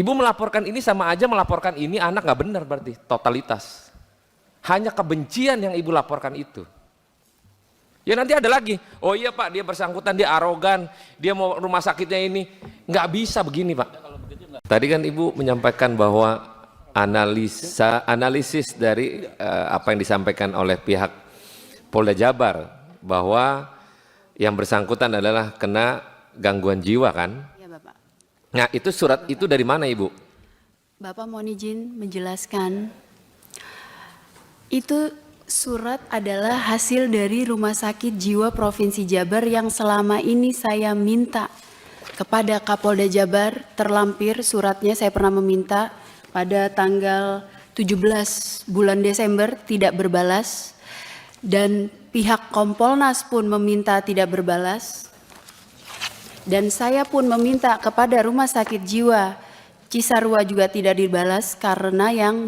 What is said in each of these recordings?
Ibu melaporkan ini sama aja melaporkan ini anak nggak benar berarti, totalitas. Hanya kebencian yang ibu laporkan itu. Ya nanti ada lagi, oh iya Pak dia bersangkutan, dia arogan, dia mau rumah sakitnya ini. Nggak bisa begini Pak. Tadi kan ibu menyampaikan bahwa analisis dari apa yang disampaikan oleh pihak Polda Jabar, bahwa yang bersangkutan adalah kena gangguan jiwa kan? Ya Bapak. Nah itu surat itu dari mana Ibu? Bapak mohon izin menjelaskan. Itu surat adalah hasil dari Rumah Sakit Jiwa Provinsi Jabar yang selama ini saya minta kepada Kapolda Jabar. Terlampir suratnya, saya pernah meminta pada tanggal 17 bulan Desember tidak berbalas. Dan pihak Kompolnas pun meminta tidak berbalas. Dan saya pun meminta kepada Rumah Sakit Jiwa Cisarua juga tidak dibalas, karena yang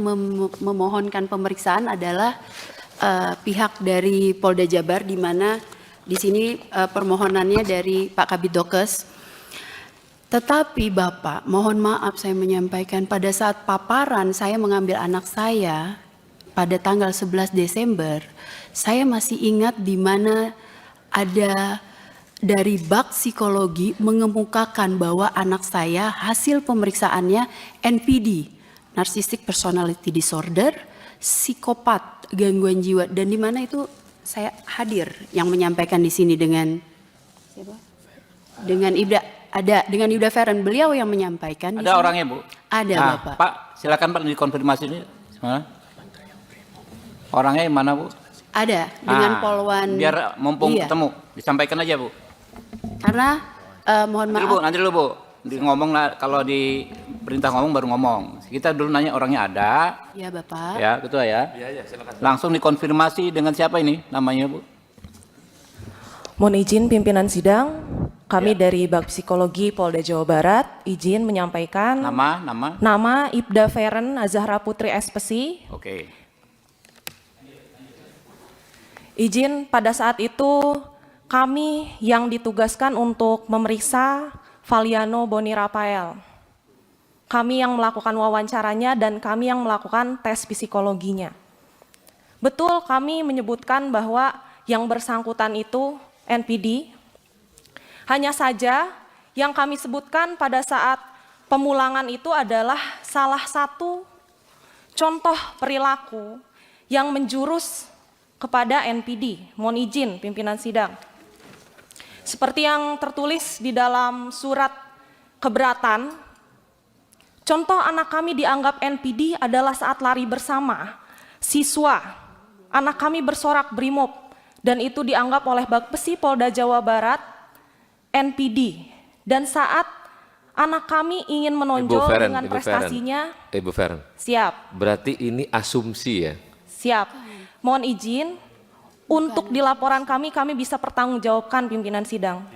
memohonkan pemeriksaan adalah pihak dari Polda Jabar, di mana di sini permohonannya dari Pak Kabid Dokes. Tetapi Bapak, mohon maaf saya menyampaikan, pada saat paparan saya mengambil anak saya pada tanggal 11 Desember, saya masih ingat di mana ada dari bak psikologi mengemukakan bahwa anak saya hasil pemeriksaannya NPD, Narcissistic Personality Disorder, psikopat, gangguan jiwa, dan di mana itu saya hadir yang menyampaikan di sini dengan siapa? Dengan Ibda Feren, beliau yang menyampaikan. Ada orangnya Bu? Ada nah, Bapak. Pak silakan Pak dikonfirmasi ini. Mana? Orangnya yang mana Bu? Ada dengan Polwan. Biar mumpung iya. ketemu, disampaikan aja Bu. Karena mohon maaf. Nanti dulu Bu. Ngomong lah, kalau di perintah ngomong baru ngomong. Kita dulu nanya orangnya ada. Ya Bapak. Ya Ketua ya. Iya, silakan. Langsung dikonfirmasi dengan siapa ini namanya Bu? Mohon izin pimpinan sidang, kami dari Bak Psikologi Polda Jawa Barat izin menyampaikan nama Ibda Feren Azahra Putri SPSI. Oke. Izin pada saat itu kami yang ditugaskan untuk memeriksa Valiano Boni Rafael. Kami yang melakukan wawancaranya dan kami yang melakukan tes psikologinya. Betul kami menyebutkan bahwa yang bersangkutan itu NPD. Hanya saja yang kami sebutkan pada saat pemulangan itu adalah salah satu contoh perilaku yang menjurus kepada NPD. Mohon izin pimpinan sidang. Seperti yang tertulis di dalam surat keberatan, contoh anak kami dianggap NPD adalah saat lari bersama siswa. Anak kami bersorak brimob dan itu dianggap oleh Bakpesi Polda Jawa Barat NPD. Dan saat anak kami ingin menonjol dengan prestasinya. Ibu Feren. Siap. Berarti ini asumsi ya? Siap. Mohon izin. Untuk di laporan kami bisa pertanggungjawabkan pimpinan sidang.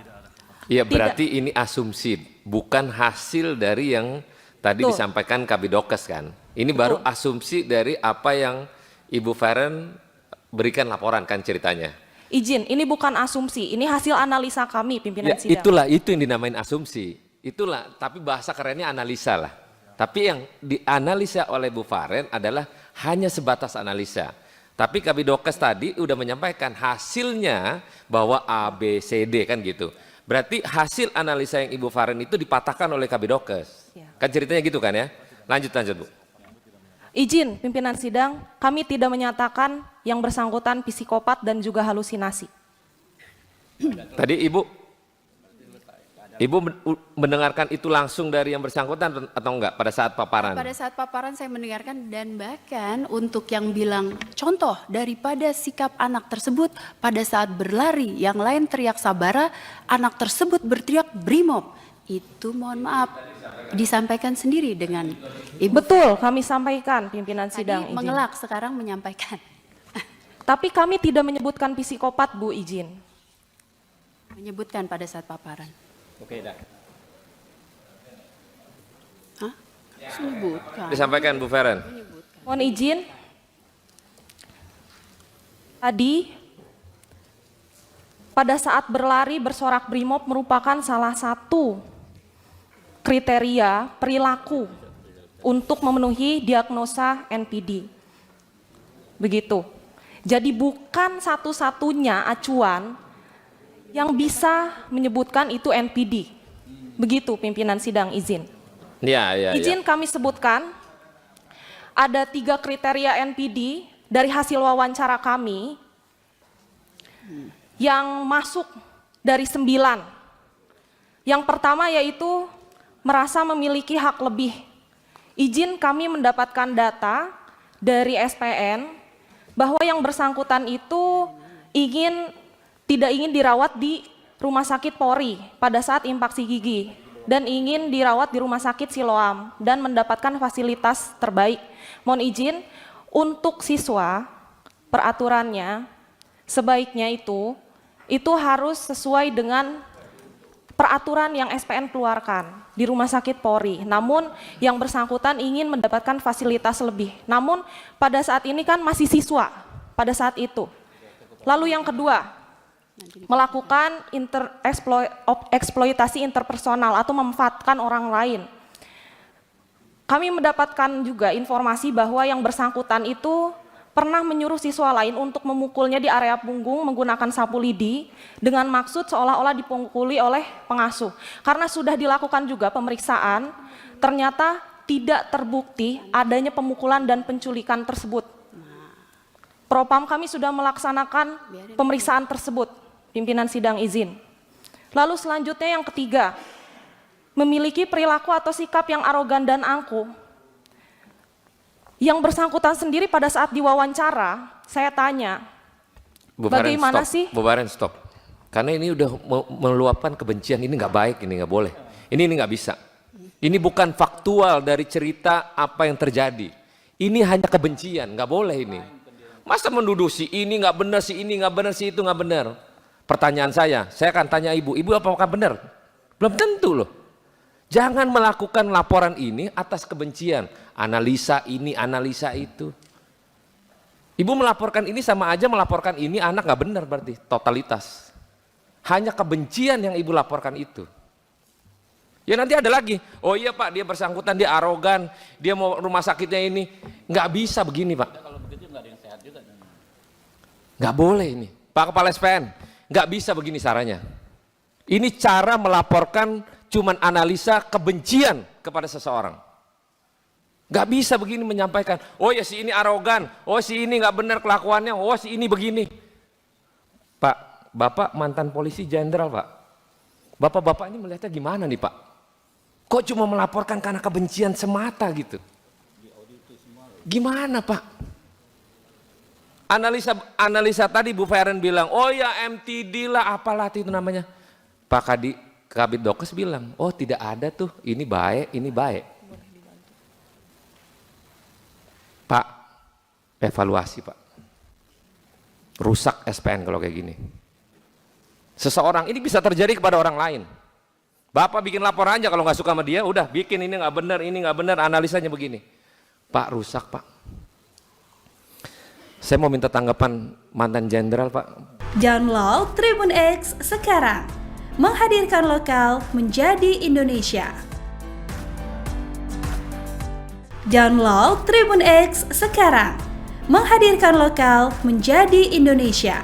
Iya berarti ini asumsi, bukan hasil dari yang tadi disampaikan Kabid Dokes kan. Ini baru asumsi dari apa yang Ibu Feren berikan laporan kan ceritanya. Izin, ini bukan asumsi, ini hasil analisa kami pimpinan sidang. Itulah, itu yang dinamain asumsi. Itulah, tapi bahasa kerennya analisa lah. Tapi yang dianalisa oleh Bu Feren adalah hanya sebatas analisa. Tapi Kabid Dokes tadi udah menyampaikan hasilnya bahwa A, B, C, D kan gitu. Berarti hasil analisa yang Ibu Feren itu dipatahkan oleh Kabid Dokes. Ya. Kan ceritanya gitu kan ya? Lanjut Bu. Izin pimpinan sidang, kami tidak menyatakan yang bersangkutan psikopat dan juga halusinasi. Tadi Ibu mendengarkan itu langsung dari yang bersangkutan atau enggak pada saat paparan? Pada saat paparan saya mendengarkan, dan bahkan untuk yang bilang contoh daripada sikap anak tersebut pada saat berlari, yang lain teriak sabara, anak tersebut berteriak brimob. Itu mohon maaf disampaikan sendiri dengan Ibu. Betul, kami sampaikan pimpinan sidang. Tadi mengelak, sekarang menyampaikan. Tapi kami tidak menyebutkan psikopat Bu, izin. Menyebutkan pada saat paparan. Oke dah. Hah? Sebutkan. Disampaikan Bu Feren. Mohon izin. Tadi pada saat berlari bersorak brimob merupakan salah satu kriteria perilaku untuk memenuhi diagnosa NPD. Begitu. Jadi bukan satu-satunya acuan yang bisa menyebutkan itu NPD. Begitu pimpinan sidang, izin. Ya. Izin kami sebutkan, ada 3 kriteria NPD dari hasil wawancara kami yang masuk dari 9. Yang pertama yaitu merasa memiliki hak lebih. Izin kami mendapatkan data dari SPN bahwa yang bersangkutan itu tidak ingin dirawat di Rumah Sakit Polri pada saat infaksi gigi dan ingin dirawat di Rumah Sakit Siloam dan mendapatkan fasilitas terbaik. Mohon izin, untuk siswa peraturannya sebaiknya itu harus sesuai dengan peraturan yang SPN keluarkan di Rumah Sakit Polri. Namun yang bersangkutan ingin mendapatkan fasilitas lebih. Namun pada saat ini kan masih siswa pada saat itu. Lalu yang kedua, melakukan eksploitasi interpersonal atau memanfaatkan orang lain. Kami mendapatkan juga informasi bahwa yang bersangkutan itu pernah menyuruh siswa lain untuk memukulnya di area punggung menggunakan sapu lidi dengan maksud seolah-olah dipukuli oleh pengasuh. Karena sudah dilakukan juga pemeriksaan, ternyata tidak terbukti adanya pemukulan dan penculikan tersebut. Propam kami sudah melaksanakan pemeriksaan tersebut, pimpinan sidang izin. Lalu selanjutnya yang ketiga, memiliki perilaku atau sikap yang arogan dan angkuh. Yang bersangkutan sendiri pada saat diwawancara, saya tanya, bagaimana sih? Bu Baren, stop. Karena ini udah meluapkan kebencian, ini nggak baik, ini nggak boleh. Ini nggak bisa. Ini bukan faktual dari cerita apa yang terjadi. Ini hanya kebencian, nggak boleh ini. Masa menuduh si ini nggak benar, si ini nggak benar, si itu nggak benar. Pertanyaan saya akan tanya ibu apakah benar? Belum tentu loh. Jangan melakukan laporan ini atas kebencian, analisa ini, analisa itu. Ibu melaporkan ini sama aja melaporkan ini anak nggak benar berarti, totalitas. Hanya kebencian yang ibu laporkan itu. Ya nanti ada lagi, oh iya Pak dia bersangkutan, dia arogan, dia mau rumah sakitnya ini. Nggak bisa begini Pak. Kalau begitu nggak ada yang sehat juga. Nggak boleh ini. Pak Kepala SPN, nggak bisa begini caranya. Ini cara melaporkan cuman analisa kebencian kepada seseorang. Gak bisa begini menyampaikan, oh ya si ini arogan, oh si ini gak benar kelakuannya, oh si ini begini. Pak, Bapak mantan polisi jenderal Pak. Bapak-bapak ini melihatnya gimana nih Pak? Kok cuma melaporkan karena kebencian semata gitu? Gimana Pak? Analisa tadi Bu Feren bilang, oh ya MTD lah apalah itu namanya. Pak Kabid Dokes bilang, oh tidak ada tuh, ini baik, ini baik. Pak, evaluasi Pak. Rusak SPN kalau kayak gini. Seseorang, ini bisa terjadi kepada orang lain. Bapak bikin laporan aja kalau nggak suka sama dia, udah bikin ini nggak benar, analisanya begini. Pak, rusak Pak. Saya mau minta tanggapan mantan jenderal Pak. Download Tribun X sekarang. Menghadirkan lokal menjadi Indonesia. Download Tribun X sekarang. Menghadirkan lokal menjadi Indonesia.